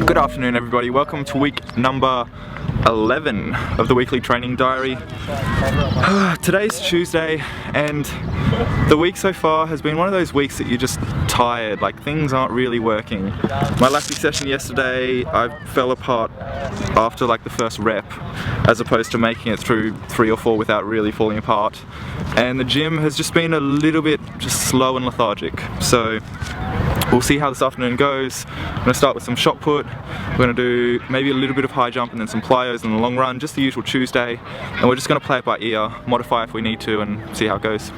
Good afternoon everybody, welcome to week number 11 of the weekly training diary. Today's Tuesday and the week so far has been one of those weeks that you're just tired, like things aren't really working. My last session yesterday, I fell apart after like the first rep as opposed to making it through 3 or 4 without really falling apart. And the gym has just been a little bit just slow and lethargic. So we'll see how this afternoon goes. I'm going to start with some shot put. We're going to do maybe a little bit of high jump and then some plyos in the long run, just the usual Tuesday. And we're just going to play it by ear, modify if we need to, and see how it goes.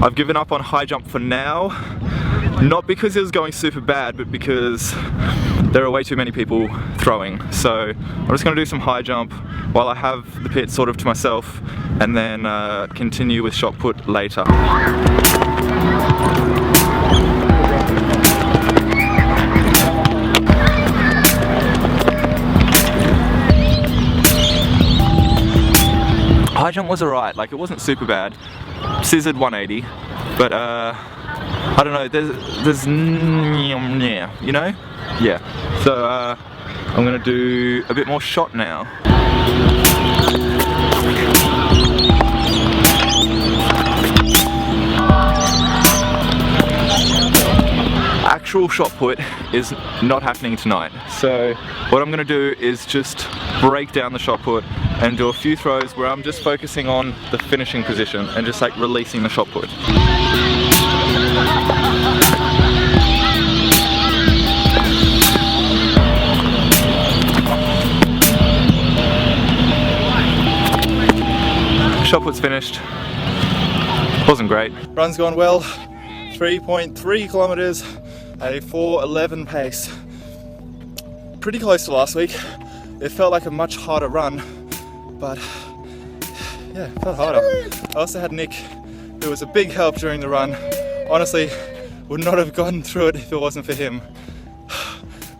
I've given up on high jump for now. Not because it was going super bad, but because there are way too many people throwing. So I'm just going to do some high jump while I have the pit sort of to myself, and then continue with shot put later. High jump was alright, like it wasn't super bad. Scissored 180, but I don't know, there's you know? Yeah, so I'm gonna do a bit more shot now. Actual shot put is not happening tonight. So what I'm gonna do is just break down the shot put and do a few throws where I'm just focusing on the finishing position and just like releasing the shot put. Shot put's finished. Wasn't great. Run's gone well. 3.3 kilometers at a 4:11 pace. Pretty close to last week. It felt like a much harder run, but yeah, it felt harder. I also had Nick, who was a big help during the run. Honestly, would not have gotten through it if it wasn't for him.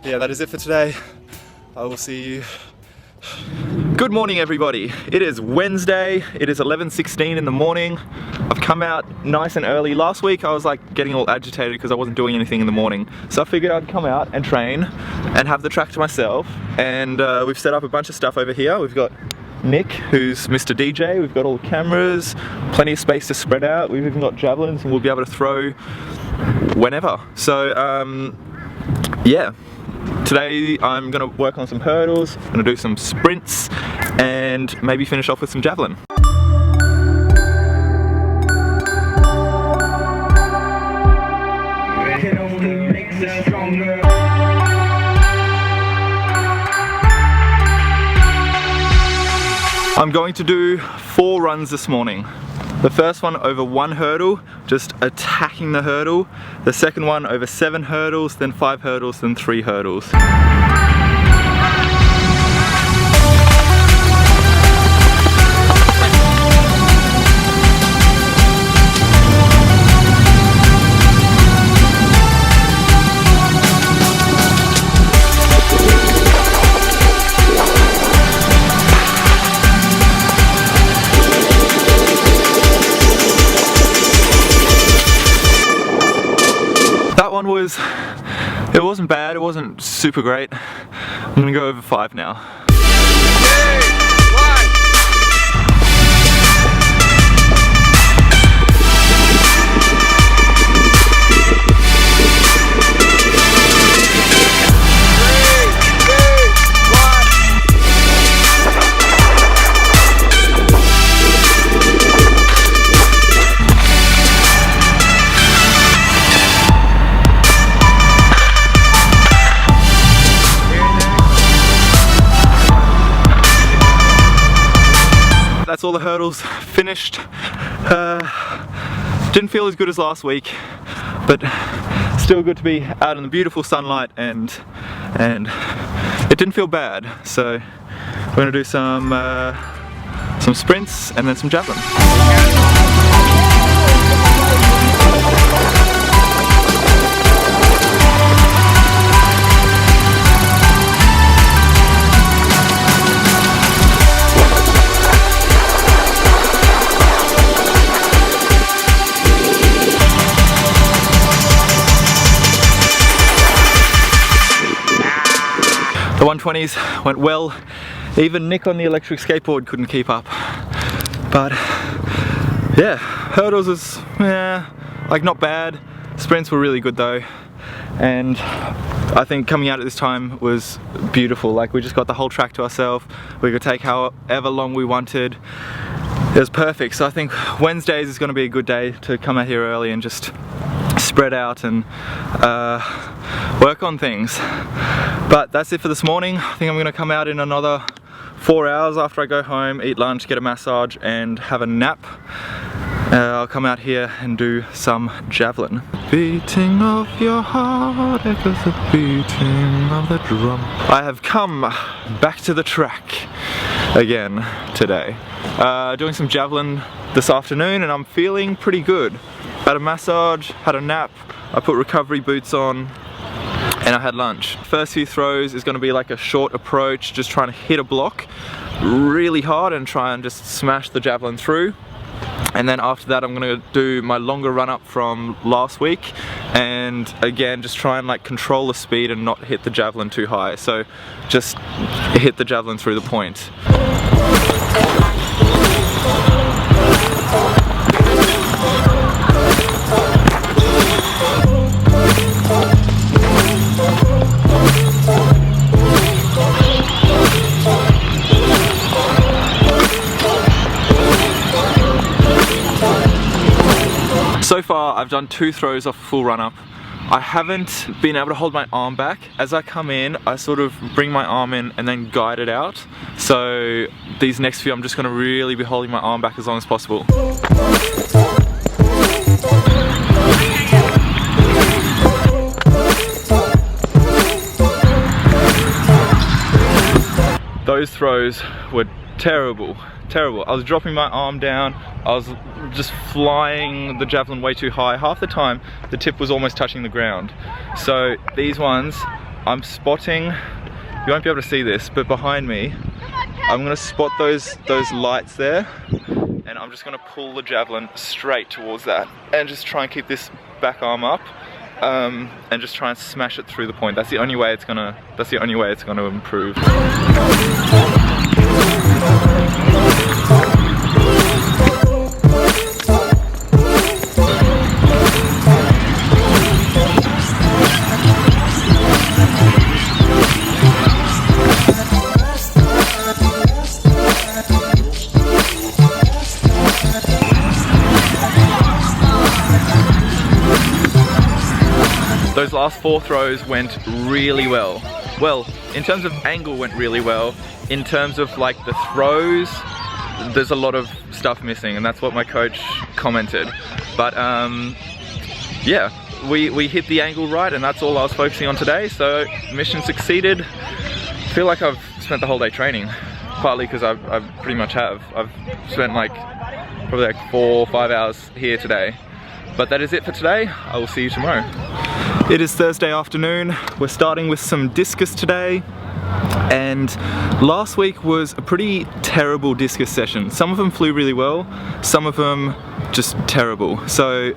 Yeah, that is it for today. I will see you. Good morning everybody. It is Wednesday, it is 11:16 in the morning. I've come out nice and early. Last week I was like getting all agitated because I wasn't doing anything in the morning. So I figured I'd come out and train and have the track to myself. And we've set up a bunch of stuff over here. We've got Nick, who's Mr. DJ. We've got all the cameras, plenty of space to spread out. We've even got javelins and we'll be able to throw whenever. So yeah. Today I'm going to work on some hurdles, I'm going to do some sprints and maybe finish off with some javelin. I'm going to do 4 runs this morning. The first one over 1 hurdle, just attacking the hurdle. The second one over 7 hurdles, then 5 hurdles, then 3 hurdles. It wasn't bad, it wasn't super great. I'm gonna go over 5 now. That's all the hurdles finished. Didn't feel as good as last week, but still good to be out in the beautiful sunlight, and it didn't feel bad. So we're gonna do some sprints and then some javelin. The 120s went well. Even Nick on the electric skateboard couldn't keep up. But yeah, hurdles was, like not bad. Sprints were really good though. And I think coming out at this time was beautiful. Like we just got the whole track to ourselves. We could take however long we wanted. It was perfect. So I think Wednesdays is going to be a good day to come out here early and just spread out and work on things. But that's it for this morning. I think I'm going to come out in another 4 hours after I go home, eat lunch, get a massage and have a nap. I'll come out here and do some javelin. Beating of your heart echoes the beating of the drum. I have come back to the track again today. Doing some javelin this afternoon and I'm feeling pretty good. Had a massage, had a nap, I put recovery boots on and I had lunch. First few throws is going to be like a short approach, just trying to hit a block really hard and try and just smash the javelin through. And then after that I'm going to do my longer run up from last week and again just try and like control the speed and not hit the javelin too high. So just hit the javelin through the point. So far I've done 2 throws off a full run up. I haven't been able to hold my arm back. As I come in, I sort of bring my arm in and then guide it out. So these next few I'm just going to really be holding my arm back as long as possible. Those throws were terrible. I was dropping my arm down, I was just flying the javelin way too high. Half the time the tip was almost touching the ground. So these ones, I'm spotting, you won't be able to see this, but behind me, I'm gonna spot those lights there, and I'm just gonna pull the javelin straight towards that, and just try and keep this back arm up, and just try and smash it through the point. That's the only way it's gonna improve. Those last 4 throws went really well. Well, in terms of angle went really well. In terms of like the throws, there's a lot of stuff missing and that's what my coach commented. But yeah, we hit the angle right and that's all I was focusing on today. So mission succeeded. I feel like I've spent the whole day training, partly because I pretty much have. I've spent like probably like 4 or 5 hours here today. But that is it for today. I will see you tomorrow. It is Thursday afternoon. We're starting with some discus today. And last week was a pretty terrible discus session. Some of them flew really well, some of them just terrible. So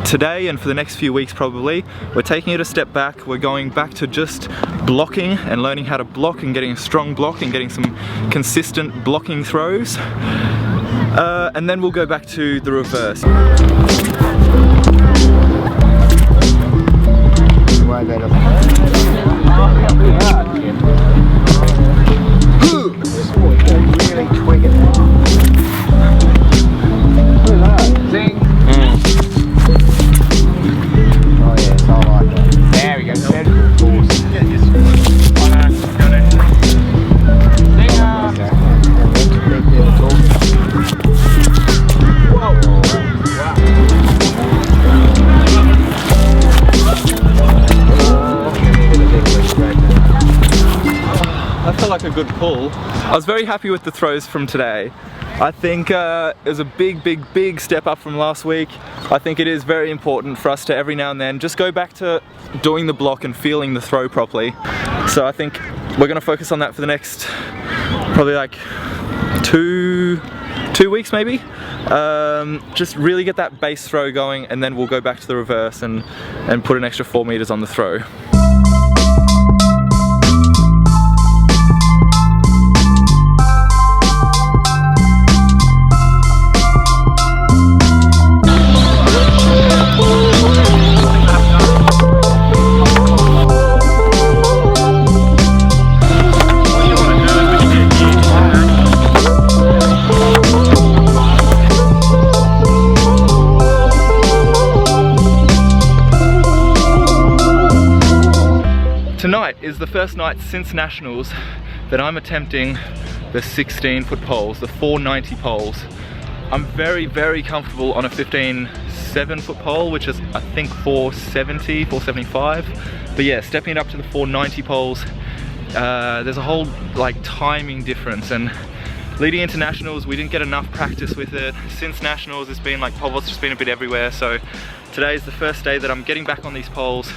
today and for the next few weeks probably, we're taking it a step back. We're going back to just blocking and learning how to block and getting a strong block and getting some consistent blocking throws. And then we'll go back to the reverse. A good pull. I was very happy with the throws from today. I think it was a big step up from last week. I think it is very important for us to every now and then just go back to doing the block and feeling the throw properly. So I think we're going to focus on that for the next probably like two weeks maybe. Just really get that base throw going and then we'll go back to the reverse and put an extra 4 meters on the throw. is the first night since Nationals that I'm attempting the 16-foot poles, the 490 poles. I'm very, very comfortable on a 7-foot pole, which is I think 470, 475. But yeah, stepping it up to the 490 poles, there's a whole like timing difference, and leading into Nationals we didn't get enough practice with it. Since Nationals it's been like poles just been a bit everywhere, so today is the first day that I'm getting back on these poles.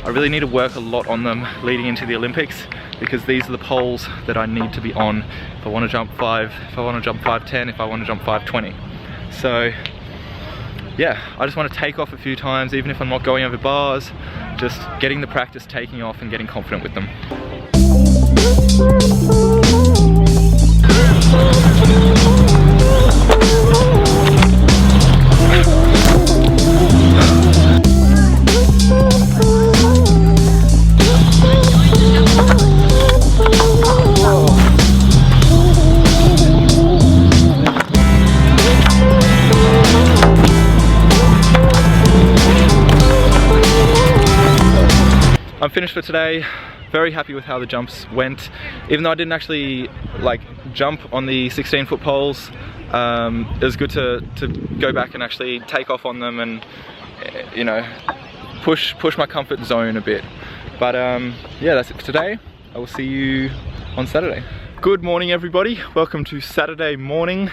I really need to work a lot on them leading into the Olympics, because these are the poles that I need to be on if I want to jump 5, if I want to jump 510, if I want to jump 520. So yeah, I just want to take off a few times, even if I'm not going over bars, just getting the practice taking off and getting confident with them. I'm finished for today. Very happy with how the jumps went. Even though I didn't actually like jump on the 16-foot poles, it was good to go back and actually take off on them and, you know, push my comfort zone a bit. But yeah, that's it for today. I will see you on Saturday. Good morning everybody, welcome to Saturday morning.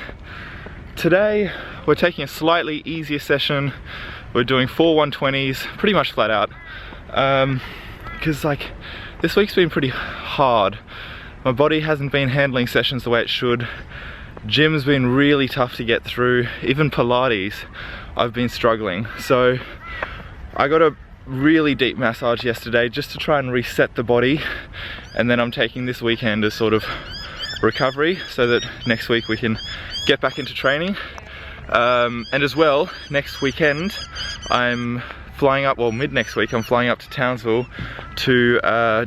Today we're taking a slightly easier session. We're doing 4 120s, pretty much flat out. Because like this week's been pretty hard. My body hasn't been handling sessions the way it should. Gym's been really tough to get through. Even Pilates, I've been struggling. So I got a really deep massage yesterday just to try and reset the body, and then I'm taking this weekend as sort of recovery so that next week we can get back into training. And as well, next weekend I'm flying up, well mid next week I'm flying up to Townsville to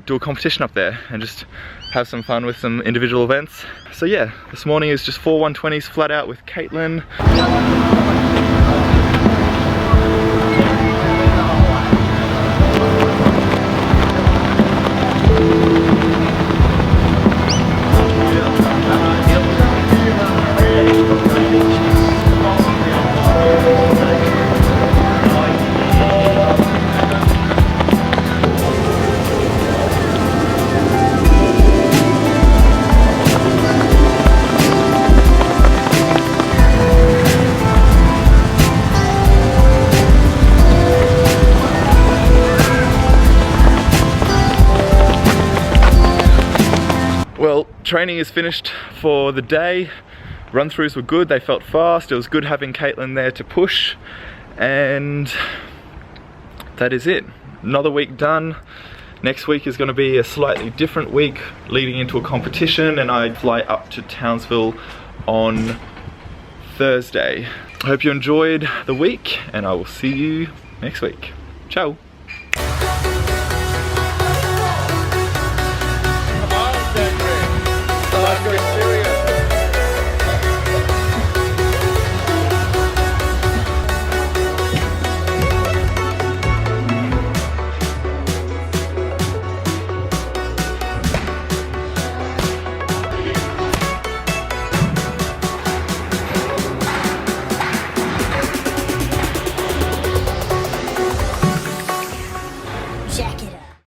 do a competition up there and just have some fun with some individual events. So yeah, this morning is just 4 120s flat out with Caitlin. Well, training is finished for the day. Run-throughs were good, they felt fast. It was good having Caitlin there to push, and that is it. Another week done. Next week is going to be a slightly different week leading into a competition, and I fly up to Townsville on Thursday. I hope you enjoyed the week, and I will see you next week. Ciao.